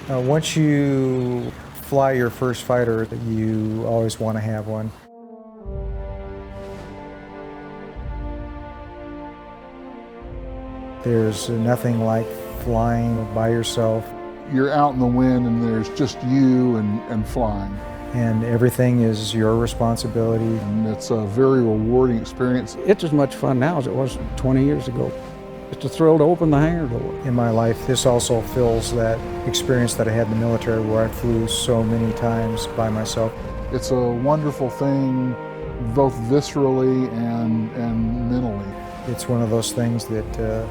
Once you fly your first fighter, you always want to have one. There's nothing like flying by yourself. You're out in the wind and there's just you and flying. And everything is your responsibility. And it's a very rewarding experience. It's as much fun now as it was 20 years ago. It's a thrill to open the hangar door. In my life, this also fills that experience that I had in the military where I flew so many times by myself. It's a wonderful thing, both viscerally and mentally. It's one of those things that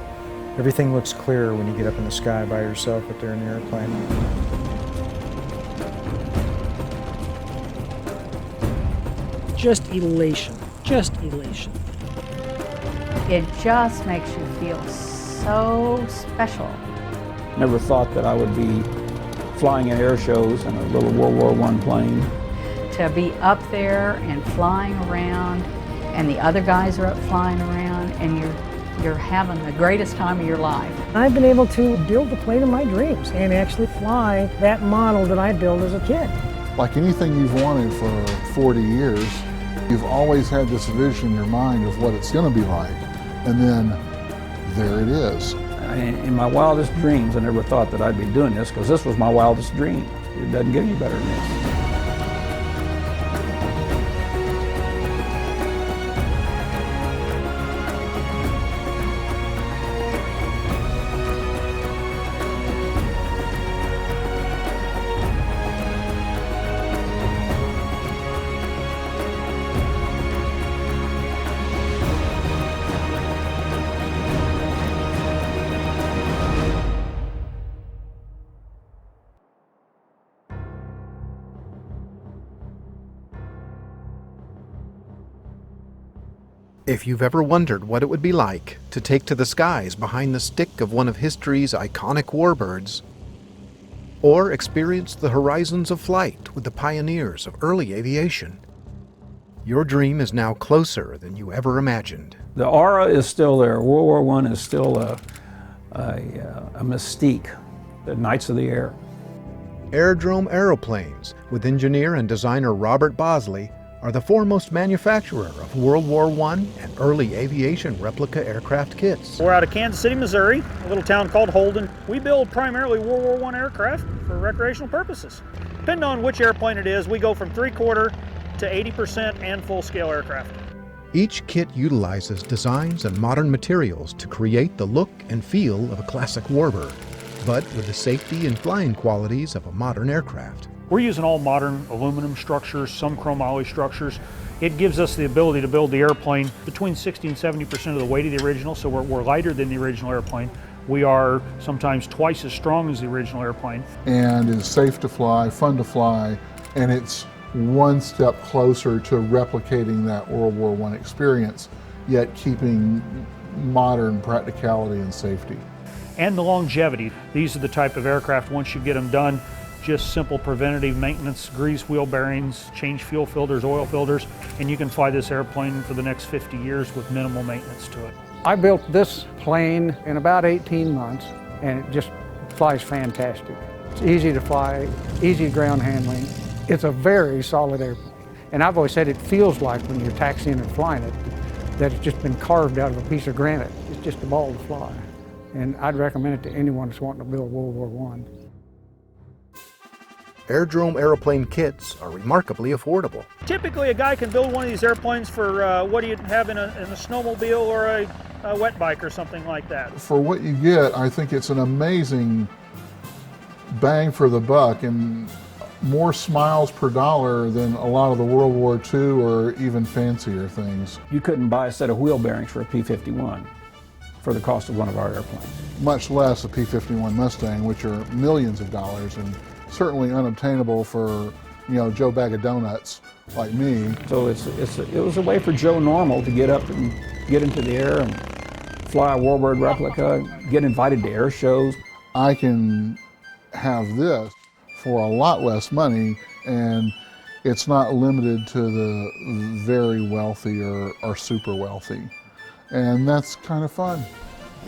everything looks clearer when you get up in the sky by yourself up there in the airplane. Just elation, just elation. It just makes you feel so special. Never thought that I would be flying in air shows in a little World War I plane. To be up there and flying around, and the other guys are up flying around, and you're having the greatest time of your life. I've been able to build the plane of my dreams and actually fly that model that I built as a kid. Like anything you've wanted for 40 years, you've always had this vision in your mind of what it's going to be like. And then there it is. In my wildest dreams, I never thought that I'd be doing this, because this was my wildest dream. It doesn't get any better than this. If you've ever wondered what it would be like to take to the skies behind the stick of one of history's iconic warbirds, or experience the horizons of flight with the pioneers of early aviation, your dream is now closer than you ever imagined. The aura is still there. World War I is still a mystique, the Knights of the Air. Airdrome Aeroplanes, with engineer and designer Rόμπερτ Μπάσλεη, are the foremost manufacturer of World War I and early aviation replica aircraft kits. We're out of Kansas City, Missouri, a little town called Holden. We build primarily World War I aircraft for recreational purposes. Depending on which airplane it is, we go from 3/4 to 80% and full-scale aircraft. Each kit utilizes designs and modern materials to create the look and feel of a classic warbird, but with the safety and flying qualities of a modern aircraft. We're using all modern aluminum structures, some chromoly structures. It gives us the ability to build the airplane between 60 and 70% of the weight of the original, so we're lighter than the original airplane. We are sometimes twice as strong as the original airplane. And it's safe to fly, fun to fly, and it's one step closer to replicating that World War I experience, yet keeping modern practicality and safety. And the longevity. These are the type of aircraft, once you get them done, just simple preventative maintenance, grease wheel bearings, change fuel filters, oil filters, and you can fly this airplane for the next 50 years with minimal maintenance to it. I built this plane in about 18 months, and it just flies fantastic. It's easy to fly, easy ground handling. It's a very solid airplane. And I've always said it feels like when you're taxiing and flying it, that it's just been carved out of a piece of granite. It's just a ball to fly. And I'd recommend it to anyone that's wanting to build World War I. Airdrome aeroplane kits are remarkably affordable. Typically, a guy can build one of these airplanes for what do you have in a snowmobile or a wet bike or something like that. For what you get, I think it's an amazing bang for the buck and more smiles per dollar than a lot of the World War II or even fancier things. You couldn't buy a set of wheel bearings for a P-51 for the cost of one of our airplanes. Much less a P-51 Mustang, which are millions of dollars and certainly unobtainable for, Joe Bag of Donuts like me. So it was a way for Joe Normal to get up and get into the air and fly a warbird replica, get invited to air shows. I can have this for a lot less money, and it's not limited to the very wealthy or super wealthy. And that's kind of fun.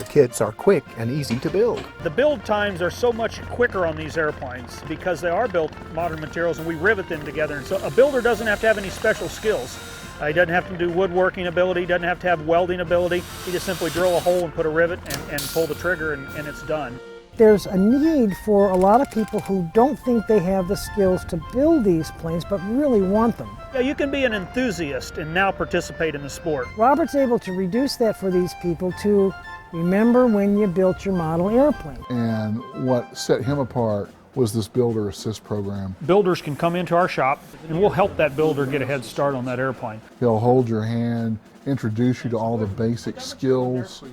The kits are quick and easy to build. The build times are so much quicker on these airplanes because they are built modern materials and we rivet them together. And so a builder doesn't have to have any special skills. He doesn't have to do woodworking ability, doesn't have to have welding ability. He just simply drill a hole and put a rivet and pull the trigger and it's done. There's a need for a lot of people who don't think they have the skills to build these planes, but really want them. Yeah, you can be an enthusiast and now participate in the sport. Robert's able to reduce that for these people to remember when you built your model airplane. And what set him apart was this Builder Assist program. Builders can come into our shop and we'll help that builder get a head start on that airplane. He'll hold your hand, introduce you to all the basic skills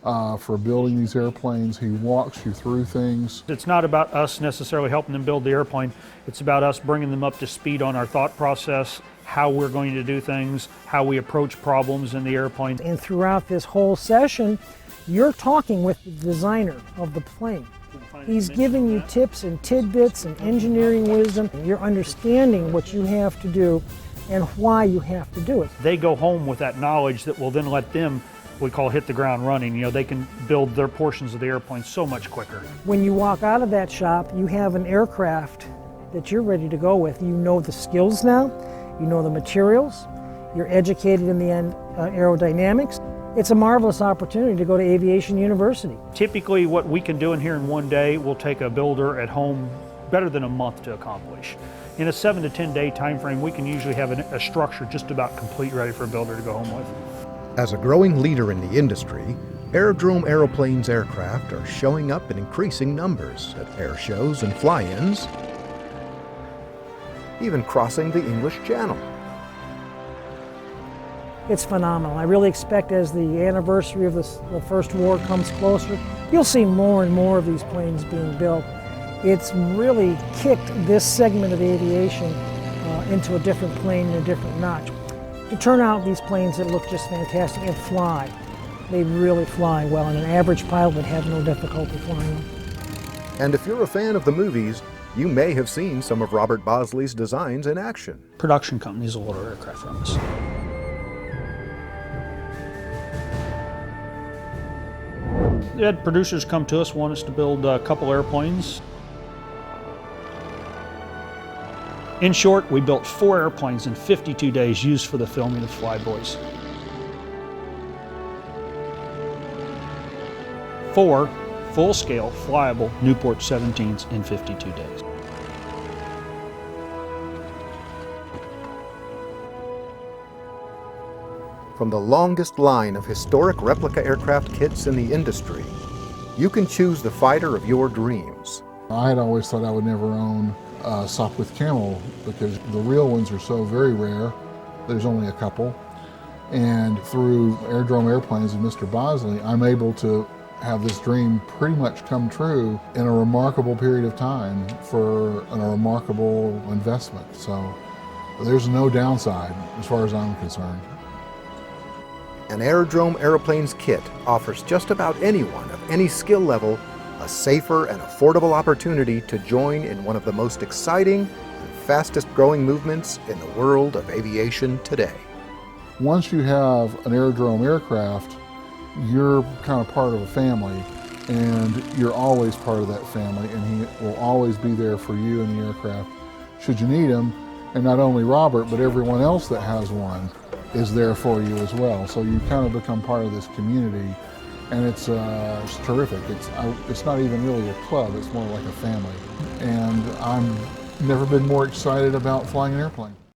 for building these airplanes. He walks you through things. It's not about us necessarily helping them build the airplane. It's about us bringing them up to speed on our thought process, how we're going to do things, how we approach problems in the airplane. And throughout this whole session, you're talking with the designer of the plane. He's giving you tips and tidbits and engineering wisdom. You're understanding what you have to do and why you have to do it. They go home with that knowledge that will then let them, we call hit the ground running. You know, they can build their portions of the airplane so much quicker. When you walk out of that shop, you have an aircraft that you're ready to go with. You know the skills now, you know the materials, you're educated in the aerodynamics. It's a marvelous opportunity to go to aviation university. Typically what we can do in here in one day will take a builder at home better than a month to accomplish. In a 7 to 10 day time frame, we can usually have a structure just about complete ready for a builder to go home with. As a growing leader in the industry, Airdrome Aeroplanes aircraft are showing up in increasing numbers at air shows and fly-ins, even crossing the English Channel. It's phenomenal. I really expect as the anniversary of the First War comes closer, you'll see more and more of these planes being built. It's really kicked this segment of aviation into a different plane and a different notch. To turn out these planes that look just fantastic and fly, they really fly well, and an average pilot would have no difficulty flying them. And if you're a fan of the movies, you may have seen some of Robert Báslei's designs in action. Production companies will order aircraft from us. We had producers come to us, want us to build a couple airplanes. In short, we built 4 airplanes in 52 days used for the filming of Flyboys. 4 full-scale, flyable Newport 17s in 52 days. From the longest line of historic replica aircraft kits in the industry, you can choose the fighter of your dreams. I had always thought I would never own a Sopwith Camel because the real ones are so very rare. There's only a couple. And through Airdrome Airplanes and Mr. Báslei, I'm able to have this dream pretty much come true in a remarkable period of time for a remarkable investment. So there's no downside as far as I'm concerned. An Airdrome Aeroplanes kit offers just about anyone of any skill level a safer and affordable opportunity to join in one of the most exciting and fastest growing movements in the world of aviation today. Once you have an Airdrome aircraft, you're kind of part of a family, and you're always part of that family, and he will always be there for you in the aircraft should you need him. And not only Robert, but everyone else that has one is there for you as well. So you kind of become part of this community, and it's terrific. It's not even really a club, it's more like a family. And I've never been more excited about flying an airplane.